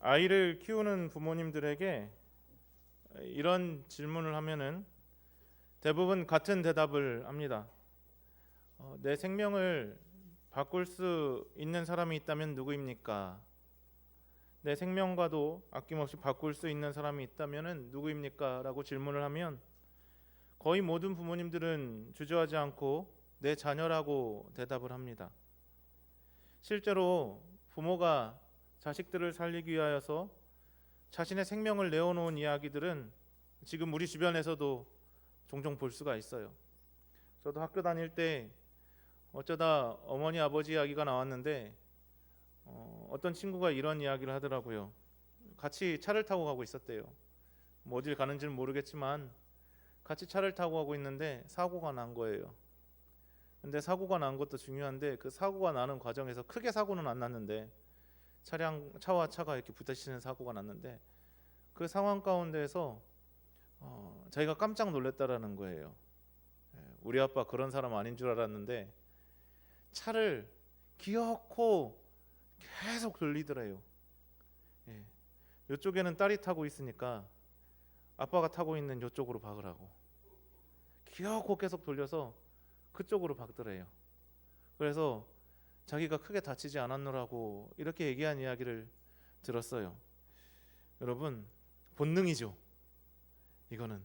아이를 키우는 부모님들에게 이런 질문을 하면은 대부분 같은 대답을 합니다. 내 생명을 바꿀 수 있는 사람이 있다면 누구입니까? 내 생명과도 아낌없이 바꿀 수 있는 사람이 있다면 누구입니까? 라고 질문을 하면 거의 모든 부모님들은 주저하지 않고 내 자녀라고 대답을 합니다. 실제로 부모가 자식들을 살리기 위하여서 자신의 생명을 내어놓은 이야기들은 지금 우리 주변에서도 종종 볼 수가 있어요. 저도 학교 다닐 때 어쩌다 어머니 아버지 이야기가 나왔는데 어떤 친구가 이런 이야기를 하더라고요. 같이 차를 타고 가고 있었대요. 뭐 어딜 가는지는 모르겠지만 같이 차를 타고 가고 있는데 사고가 난 거예요. 근데 사고가 난 것도 중요한데 그 사고가 나는 과정에서 크게 사고는 안 났는데 차와 차가 이렇게 부딪히는 사고가 났는데 그 상황 가운데에서 자기가 깜짝 놀랐다라는 거예요. 우리 아빠 그런 사람 아닌 줄 알았는데 차를 기어코 계속 돌리더래요. 이쪽에는 딸이 타고 있으니까 아빠가 타고 있는 이쪽으로 박으라고 기어코 계속 돌려서 그쪽으로 박더래요. 그래서 자기가 크게 다치지 않았노라고 이렇게 얘기한 이야기를 들었어요. 여러분, 본능이죠. 이거는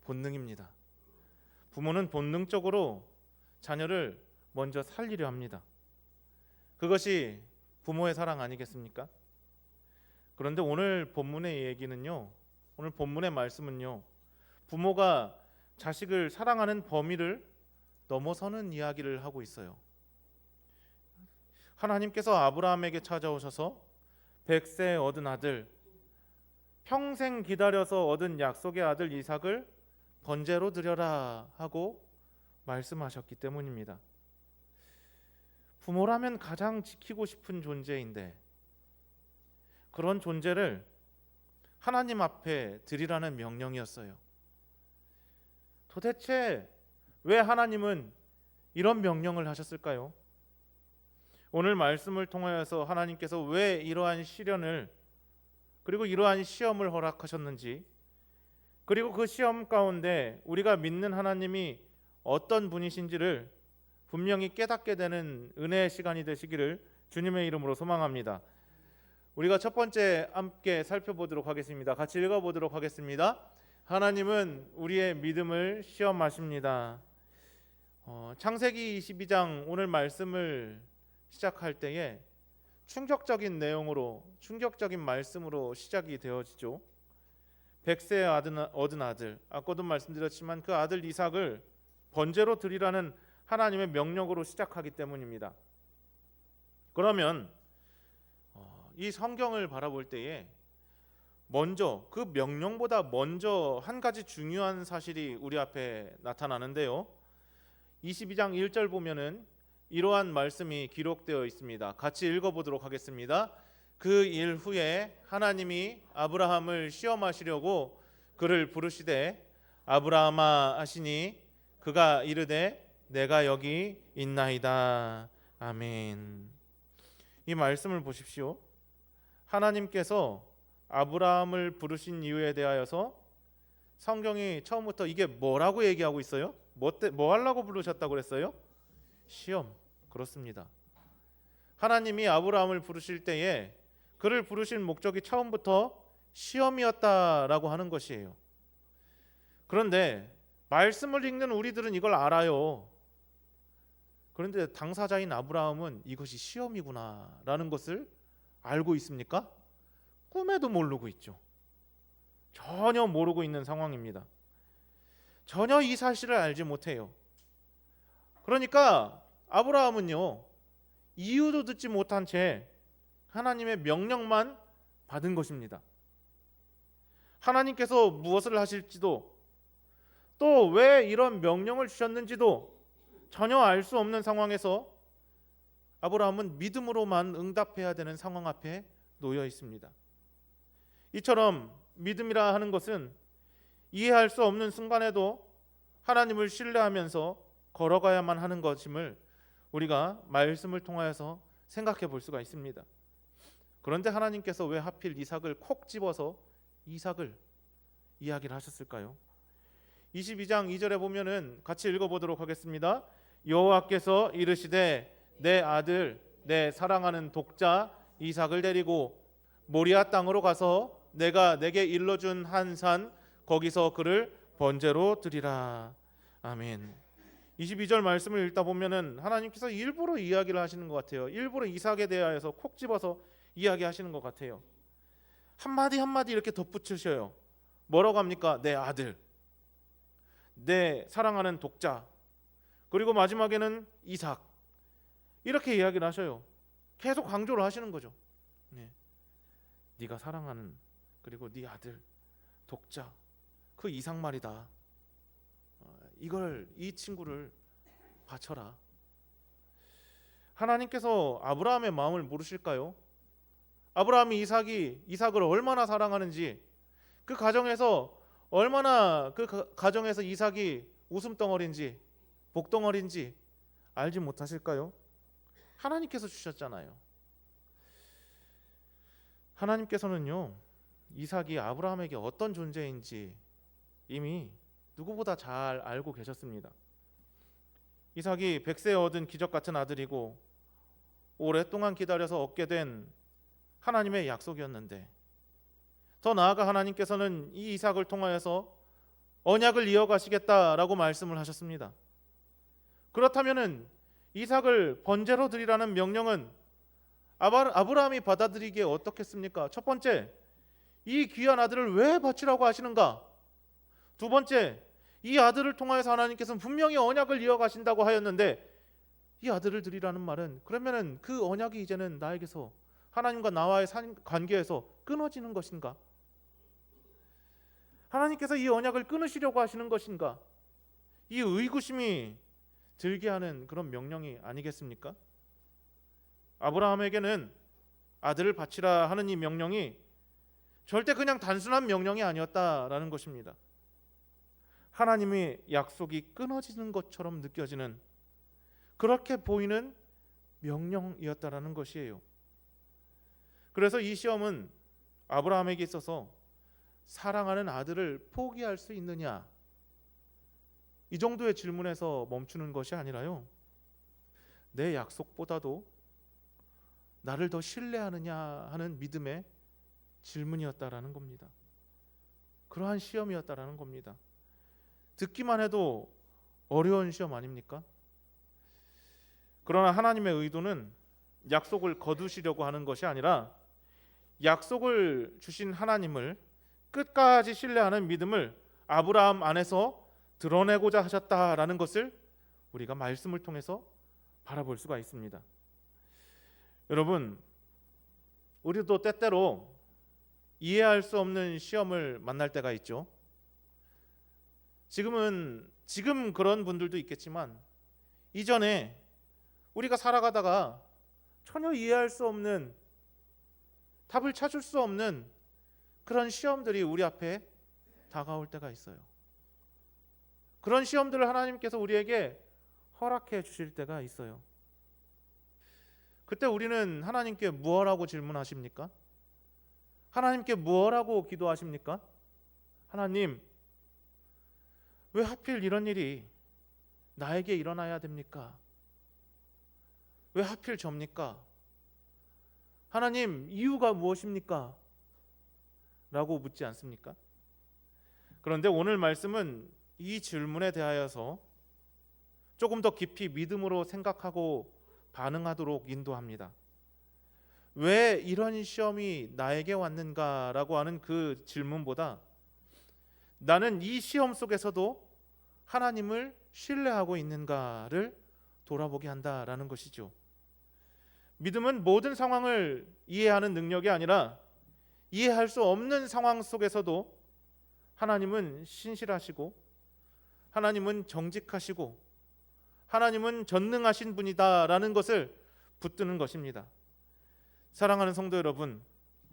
본능입니다. 부모는 본능적으로 자녀를 먼저 살리려 합니다. 그것이 부모의 사랑 아니겠습니까? 그런데 오늘 본문의 얘기는요, 오늘 본문의 말씀은요, 부모가 자식을 사랑하는 범위를 넘어서는 이야기를 하고 있어요. 하나님께서 아브라함에게 찾아오셔서 100세 얻은 아들, 평생 기다려서 얻은 약속의 아들 이삭을 번제로 드려라 하고 말씀하셨기 때문입니다. 부모라면 가장 지키고 싶은 존재인데 그런 존재를 하나님 앞에 드리라는 명령이었어요. 도대체 왜 하나님은 이런 명령을 하셨을까요? 오늘 말씀을 통하여서 하나님께서 왜 이러한 시련을 그리고 이러한 시험을 허락하셨는지, 그리고 그 시험 가운데 우리가 믿는 하나님이 어떤 분이신지를 분명히 깨닫게 되는 은혜의 시간이 되시기를 주님의 이름으로 소망합니다. 우리가 첫 번째 함께 살펴보도록 하겠습니다. 같이 읽어보도록 하겠습니다. 하나님은 우리의 믿음을 시험하십니다. 창세기 22장 오늘 말씀을 시작할 때에 충격적인 내용으로, 충격적인 말씀으로 시작이 되어지죠. 100세 얻은 아들, 아까도 말씀드렸지만 그 아들 이삭을 번제로 드리라는 하나님의 명령으로 시작하기 때문입니다. 그러면 이 성경을 바라볼 때에 먼저 그 명령보다 먼저 한 가지 중요한 사실이 우리 앞에 나타나는데요. 22장 1절 보면은 이러한 말씀이 기록되어 있습니다. 같이 읽어보도록 하겠습니다. 그 일 후에 하나님이 아브라함을 시험하시려고 그를 부르시되 아브라함아 하시니 그가 이르되 내가 여기 있나이다. 아멘. 이 말씀을 보십시오. 하나님께서 아브라함을 부르신 이유에 대하여서 성경이 처음부터 이게 뭐라고 얘기하고 있어요? 뭐 하려고 부르셨다고 그랬어요? 시험. 그렇습니다. 하나님이 아브라함을 부르실 때에 그를 부르신 목적이 처음부터 시험이었다라고 하는 것이에요. 그런데 말씀을 읽는 우리들은 이걸 알아요. 그런데 당사자인 아브라함은 이것이 시험이구나라는 것을 알고 있습니까? 꿈에도 모르고 있죠. 전혀 모르고 있는 상황입니다. 전혀 이 사실을 알지 못해요. 그러니까 아브라함은요, 이유도 듣지 못한 채 하나님의 명령만 받은 것입니다. 하나님께서 무엇을 하실지도 또 왜 이런 명령을 주셨는지도 전혀 알 수 없는 상황에서 아브라함은 믿음으로만 응답해야 되는 상황 앞에 놓여 있습니다. 이처럼 믿음이라 하는 것은 이해할 수 없는 순간에도 하나님을 신뢰하면서 걸어가야만 하는 것임을 우리가 말씀을 통하여서 생각해 볼 수가 있습니다. 그런데 하나님께서 왜 하필 이삭을 콕 집어서 이삭을 이야기를 하셨을까요? 22장 2절에 보면은 같이 읽어보도록 하겠습니다. 여호와께서 이르시되 내 아들 내 사랑하는 독자 이삭을 데리고 모리아 땅으로 가서 내가 내게 일러준 한 산 거기서 그를 번제로 드리라. 아멘. 22절 말씀을 읽다 보면은 하나님께서 일부러 이야기를 하시는 것 같아요. 일부러 이삭에 대하여서 콕 집어서 이야기하시는 것 같아요. 한마디 한마디 이렇게 덧붙이셔요. 뭐라고 합니까? 내 아들, 내 사랑하는 독자, 그리고 마지막에는 이삭, 이렇게 이야기를 하셔요. 계속 강조를 하시는 거죠. 네. 네가 사랑하는, 그리고 네 아들 독자, 그 이삭 말이다. 이 친구를 바쳐라. 하나님께서 아브라함의 마음을 모르실까요? 아브라함이 이삭을 얼마나 사랑하는지, 그 가정에서 얼마나 그 가정에서 이삭이 웃음덩어리인지 복덩어리인지 알지 못하실까요? 하나님께서 주셨잖아요. 하나님께서는요, 이삭이 아브라함에게 어떤 존재인지 이미 누구보다 잘 알고 계셨습니다. 이삭이 100세에 얻은 기적 같은 아들이고 오랫동안 기다려서 얻게 된 하나님의 약속이었는데, 더 나아가 하나님께서는 이 이삭을 통하여서 언약을 이어가시겠다라고 말씀을 하셨습니다. 그렇다면은 이삭을 번제로 드리라는 명령은 아브라함이 받아들이기에 어떻겠습니까? 첫 번째, 이 귀한 아들을 왜 바치라고 하시는가? 두 번째, 이 아들을 통하여서 하나님께서는 분명히 언약을 이어가신다고 하였는데 이 아들을 드리라는 말은 그러면은 그 언약이 이제는 나에게서, 하나님과 나와의 관계에서 끊어지는 것인가? 하나님께서 이 언약을 끊으시려고 하시는 것인가? 이 의구심이 들게 하는 그런 명령이 아니겠습니까? 아브라함에게는 아들을 바치라 하는 이 명령이 절대 그냥 단순한 명령이 아니었다라는 것입니다. 하나님의 약속이 끊어지는 것처럼 느껴지는, 그렇게 보이는 명령이었다라는 것이에요. 그래서 이 시험은 아브라함에게 있어서 사랑하는 아들을 포기할 수 있느냐, 이 정도의 질문에서 멈추는 것이 아니라요, 내 약속보다도 나를 더 신뢰하느냐 하는 믿음의 질문이었다라는 겁니다. 그러한 시험이었다라는 겁니다. 듣기만 해도 어려운 시험 아닙니까? 그러나 하나님의 의도는 약속을 거두시려고 하는 것이 아니라 약속을 주신 하나님을 끝까지 신뢰하는 믿음을 아브라함 안에서 드러내고자 하셨다라는 것을 우리가 말씀을 통해서 바라볼 수가 있습니다. 여러분, 우리도 때때로 이해할 수 없는 시험을 만날 때가 있죠. 지금 그런 분들도 있겠지만 이전에 우리가 살아가다가 전혀 이해할 수 없는, 답을 찾을 수 없는 그런 시험들이 우리 앞에 다가올 때가 있어요. 그런 시험들을 하나님께서 우리에게 허락해 주실 때가 있어요. 그때 우리는 하나님께 무엇라고 질문하십니까? 하나님께 무엇라고 기도하십니까? 하나님, 왜 하필 이런 일이 나에게 일어나야 됩니까? 왜 하필 접니까? 하나님, 이유가 무엇입니까? 라고 묻지 않습니까? 그런데 오늘 말씀은 이 질문에 대하여서 조금 더 깊이 믿음으로 생각하고 반응하도록 인도합니다. 왜 이런 시험이 나에게 왔는가라고 하는 그 질문보다 나는 이 시험 속에서도 하나님을 신뢰하고 있는가를 돌아보게 한다라는 것이죠. 믿음은 모든 상황을 이해하는 능력이 아니라 이해할 수 없는 상황 속에서도 하나님은 신실하시고 하나님은 정직하시고 하나님은 전능하신 분이다라는 것을 붙드는 것입니다. 사랑하는 성도 여러분,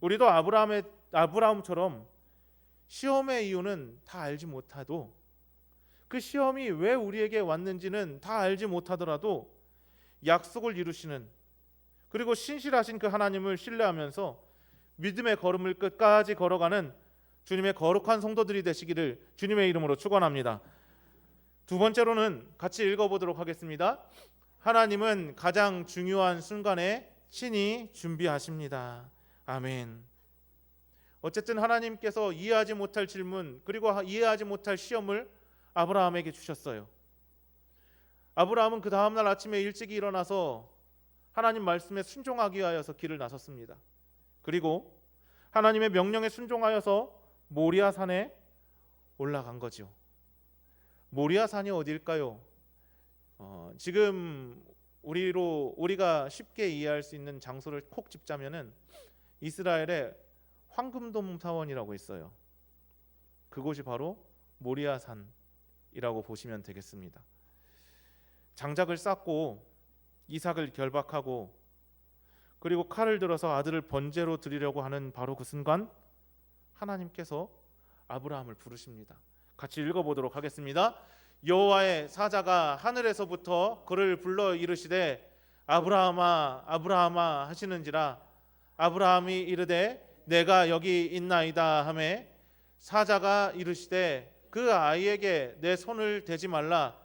우리도 아브라함처럼 시험의 이유는 다 알지 못해도, 그 시험이 왜 우리에게 왔는지는 다 알지 못하더라도 약속을 이루시는, 그리고 신실하신 그 하나님을 신뢰하면서 믿음의 걸음을 끝까지 걸어가는 주님의 거룩한 성도들이 되시기를 주님의 이름으로 축원합니다. 두 번째로는 같이 읽어보도록 하겠습니다. 하나님은 가장 중요한 순간에 친히 준비하십니다. 아멘. 어쨌든 하나님께서 이해하지 못할 질문 그리고 이해하지 못할 시험을 아브라함에게 주셨어요. 아브라함은 그 다음날 아침에 일찍 일어나서 하나님 말씀에 순종하기 위하여서 길을 나섰습니다. 그리고 하나님의 명령에 순종하여서 모리아 산에 올라간 거죠. 모리아 산이 어디일까요? 지금 우리가 쉽게 이해할 수 있는 장소를 콕 집자면은 이스라엘의 황금돔 사원이라고 있어요. 그곳이 바로 모리아 산이라고 보시면 되겠습니다. 장작을 쌓고 이삭을 결박하고 그리고 칼을 들어서 아들을 번제로 드리려고 하는 바로 그 순간 하나님께서 아브라함을 부르십니다. 같이 읽어보도록 하겠습니다. 여호와의 사자가 하늘에서부터 그를 불러 이르시되 아브라함아 아브라함아 하시는지라 아브라함이 이르되 내가 여기 있나이다 하매 사자가 이르시되 그 아이에게 내 손을 대지 말라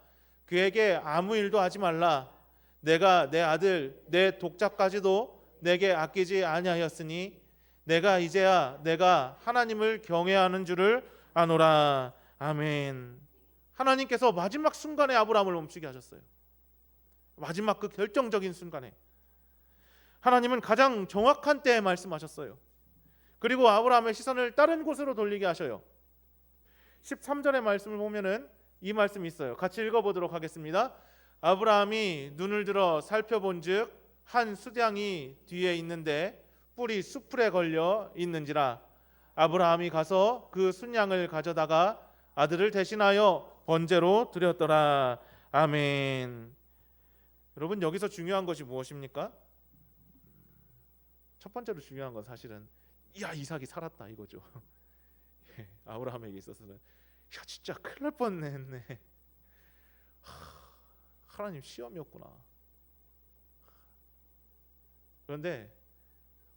그에게 아무 일도 하지 말라 내가 내 아들 내 독자까지도 내게 아끼지 아니하였으니 내가 이제야 내가 하나님을 경외하는 줄을 아노라. 아멘. 하나님께서 마지막 순간에 아브라함을 멈추게 하셨어요. 마지막 그 결정적인 순간에 하나님은 가장 정확한 때에 말씀하셨어요. 그리고 아브라함의 시선을 다른 곳으로 돌리게 하셔요. 13절의 말씀을 보면은 이 말씀이 있어요. 같이 읽어보도록 하겠습니다. 아브라함이 눈을 들어 살펴본즉 한 수량이 뒤에 있는데 뿔이 수풀에 걸려 있는지라 아브라함이 가서 그 순양을 가져다가 아들을 대신하여 번제로 드렸더라. 아멘. 여러분 여기서 중요한 것이 무엇입니까? 첫 번째로 중요한 건 사실은 야 이삭이 살았다 이거죠. 아브라함에게 있어서는 야 진짜 큰일 날 뻔했네. 하나님 시험이었구나. 그런데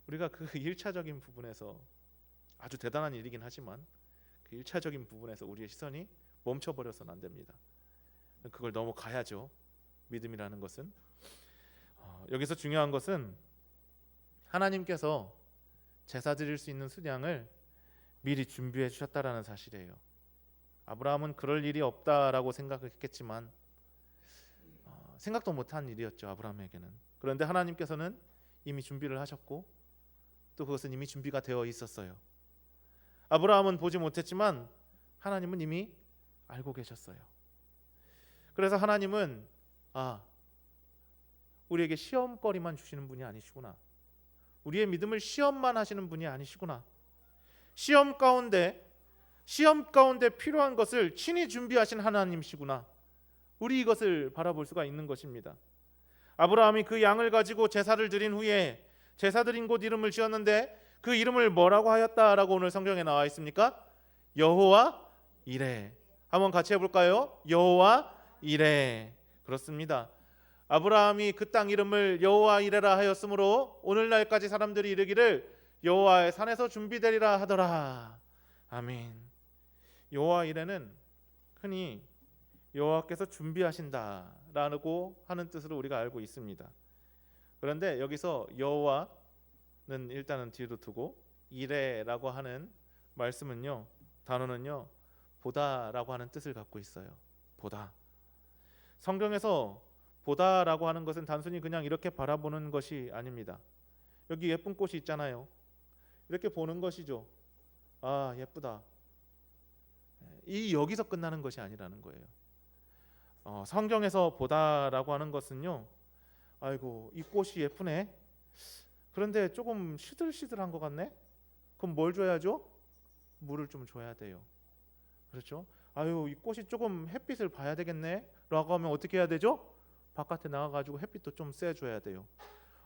우리가 그 1차적인 부분에서 아주 대단한 일이긴 하지만 그 1차적인 부분에서 우리의 시선이 멈춰버려서는 안 됩니다. 그걸 넘어가야죠. 믿음이라는 것은 여기서 중요한 것은 하나님께서 제사 드릴 수 있는 수량을 미리 준비해 주셨다라는 사실이에요. 아브라함은 그럴 일이 없다라고 생각했겠지만 생각도 못한 일이었죠. 아브라함에게는. 그런데 하나님께서는 이미 준비를 하셨고 또 그것은 이미 준비가 되어 있었어요. 아브라함은 보지 못했지만 하나님은 이미 알고 계셨어요. 그래서 하나님은 우리에게 시험거리만 주시는 분이 아니시구나. 우리의 믿음을 시험만 하시는 분이 아니시구나. 시험 가운데 필요한 것을 친히 준비하신 하나님이시구나. 우리 이것을 바라볼 수가 있는 것입니다. 아브라함이 그 양을 가지고 제사를 드린 후에 제사 드린 곳 이름을 지었는데 그 이름을 뭐라고 하였다라고 오늘 성경에 나와 있습니까? 여호와 이레. 한번 같이 해볼까요? 여호와 이레. 그렇습니다. 아브라함이 그 땅 이름을 여호와 이레라 하였으므로 오늘날까지 사람들이 이르기를 여호와의 산에서 준비되리라 하더라. 아멘. 여호와 이레는 흔히 여호와께서 준비하신다라고 하는 뜻으로 우리가 알고 있습니다. 그런데 여기서 여호와는 일단은 뒤로 두고 이레라고 하는 말씀은요, 단어는요, 보다라고 하는 뜻을 갖고 있어요. 보다. 성경에서 보다라고 하는 것은 단순히 그냥 이렇게 바라보는 것이 아닙니다. 여기 예쁜 꽃이 있잖아요. 이렇게 보는 것이죠. 아, 예쁘다. 이 여기서 끝나는 것이 아니라는 거예요. 성경에서 보다라고 하는 것은요, 아이고 이 꽃이 예쁘네. 그런데 조금 시들시들한 것 같네. 그럼 뭘 줘야죠? 물을 좀 줘야 돼요. 그렇죠? 아유 이 꽃이 조금 햇빛을 봐야 되겠네. 라고 하면 어떻게 해야 되죠? 바깥에 나가가지고 햇빛도 좀 쐬줘야 돼요.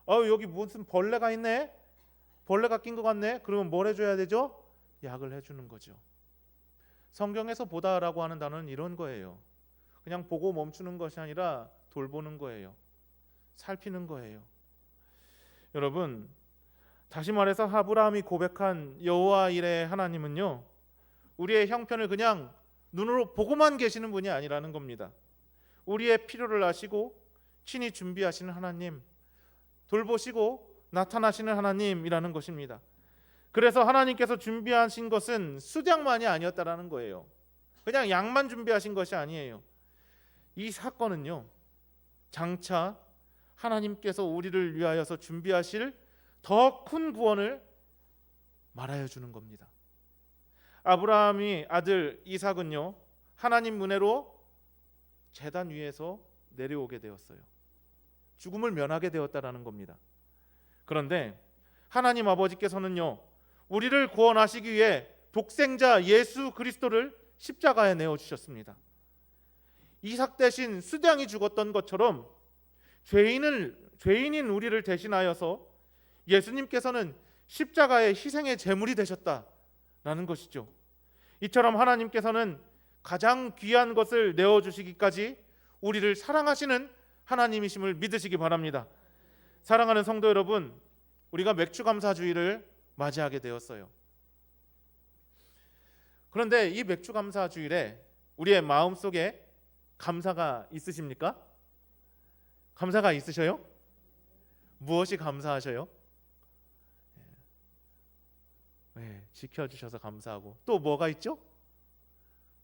아유 여기 무슨 벌레가 있네. 벌레가 낀 것 같네. 그러면 뭘 해줘야 되죠? 약을 해주는 거죠. 성경에서 보다라고 하는 단어는 이런 거예요. 그냥 보고 멈추는 것이 아니라 돌보는 거예요. 살피는 거예요. 여러분, 다시 말해서 아브라함이 고백한 여호와 이레 하나님은요, 우리의 형편을 그냥 눈으로 보고만 계시는 분이 아니라는 겁니다. 우리의 필요를 아시고 친히 준비하시는 하나님, 돌보시고 나타나시는 하나님이라는 것입니다. 그래서 하나님께서 준비하신 것은 수량만이 아니었다라는 거예요. 그냥 양만 준비하신 것이 아니에요. 이 사건은요, 장차 하나님께서 우리를 위하여서 준비하실 더 큰 구원을 말하여 주는 겁니다. 아브라함이 아들 이삭은요, 하나님 문혜로 제단 위에서 내려오게 되었어요. 죽음을 면하게 되었다라는 겁니다. 그런데 하나님 아버지께서는요, 우리를 구원하시기 위해 독생자 예수 그리스도를 십자가에 내어 주셨습니다. 이삭 대신 수량이 죽었던 것처럼 죄인인 우리를 대신하여서 예수님께서는 십자가의 희생의 제물이 되셨다라는 것이죠. 이처럼 하나님께서는 가장 귀한 것을 내어 주시기까지 우리를 사랑하시는 하나님이심을 믿으시기 바랍니다. 사랑하는 성도 여러분, 우리가 맥주감사주의를 맞이하게 되었어요. 그런데 이 맥주감사주일에 우리의 마음속에 감사가 있으십니까? 감사가 있으셔요? 무엇이 감사하셔요? 네, 지켜주셔서 감사하고, 또 뭐가 있죠?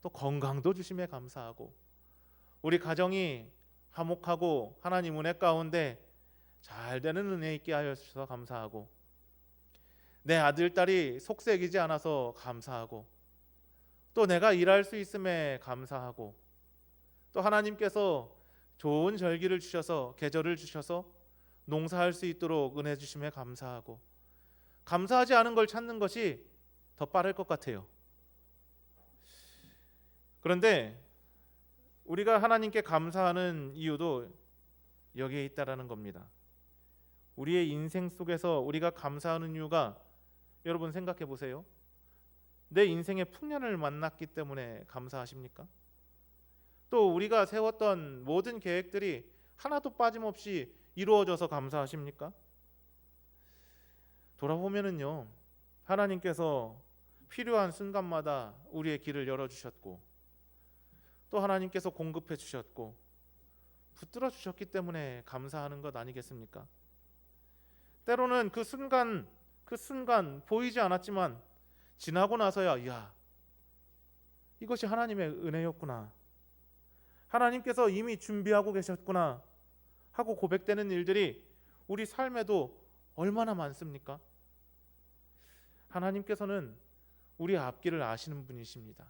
또 건강도 주심에 감사하고, 우리 가정이 화목하고 하나님 은혜 가운데 잘 되는 은혜 있게 하여 주셔서 감사하고, 내 아들 딸이 속색이지 않아서 감사하고, 또 내가 일할 수 있음에 감사하고, 또 하나님께서 좋은 절기를 주셔서 계절을 주셔서 농사할 수 있도록 은혜 주심에 감사하고, 감사하지 않은 걸 찾는 것이 더 빠를 것 같아요. 그런데 우리가 하나님께 감사하는 이유도 여기에 있다라는 겁니다. 우리의 인생 속에서 우리가 감사하는 이유가, 여러분 생각해 보세요. 내 인생의 풍년을 만났기 때문에 감사하십니까? 또 우리가 세웠던 모든 계획들이 하나도 빠짐없이 이루어져서 감사하십니까? 돌아보면은요, 하나님께서 필요한 순간마다 우리의 길을 열어주셨고, 또 하나님께서 공급해 주셨고 붙들어 주셨기 때문에 감사하는 것 아니겠습니까? 때로는 그 순간 보이지 않았지만 지나고 나서야, 야, 이것이 하나님의 은혜였구나, 하나님께서 이미 준비하고 계셨구나 하고 고백되는 일들이 우리 삶에도 얼마나 많습니까? 하나님께서는 우리의 앞길을 아시는 분이십니다.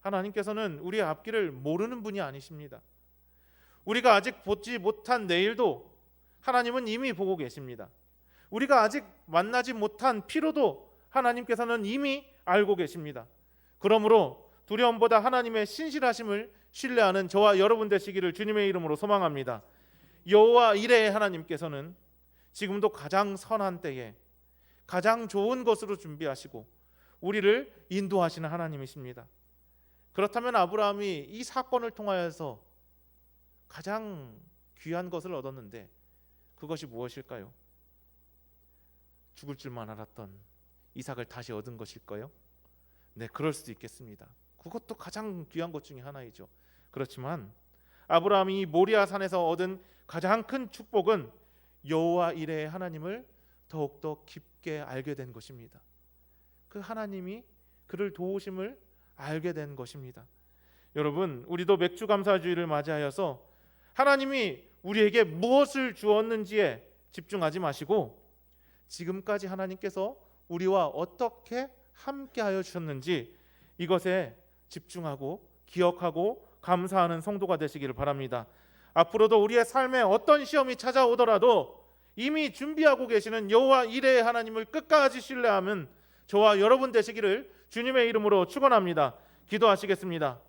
하나님께서는 우리의 앞길을 모르는 분이 아니십니다. 우리가 아직 보지 못한 내일도 하나님은 이미 보고 계십니다. 우리가 아직 만나지 못한 피로도 하나님께서는 이미 알고 계십니다. 그러므로 두려움보다 하나님의 신실하심을 신뢰하는 저와 여러분 되시기를 주님의 이름으로 소망합니다. 여호와 이레의 하나님께서는 지금도 가장 선한 때에 가장 좋은 것으로 준비하시고 우리를 인도하시는 하나님이십니다. 그렇다면 아브라함이 이 사건을 통하여서 가장 귀한 것을 얻었는데 그것이 무엇일까요? 죽을 줄만 알았던 이삭을 다시 얻은 것일까요? 네, 그럴 수도 있겠습니다. 그것도 가장 귀한 것 중에 하나이죠. 그렇지만 아브라함이 모리아 산에서 얻은 가장 큰 축복은 여호와 이레의 하나님을 더욱더 깊게 알게 된 것입니다. 그 하나님이 그를 도우심을 알게 된 것입니다. 여러분, 우리도 맥주감사주의를 맞이하여서 하나님이 우리에게 무엇을 주었는지에 집중하지 마시고 지금까지 하나님께서 우리와 어떻게 함께하여 주셨는지 이것에 집중하고 기억하고 감사하는 성도가 되시기를 바랍니다. 앞으로도 우리의 삶에 어떤 시험이 찾아오더라도 이미 준비하고 계시는 여호와 이레의 하나님을 끝까지 신뢰하면 저와 여러분 되시기를 주님의 이름으로 축원합니다. 기도하시겠습니다.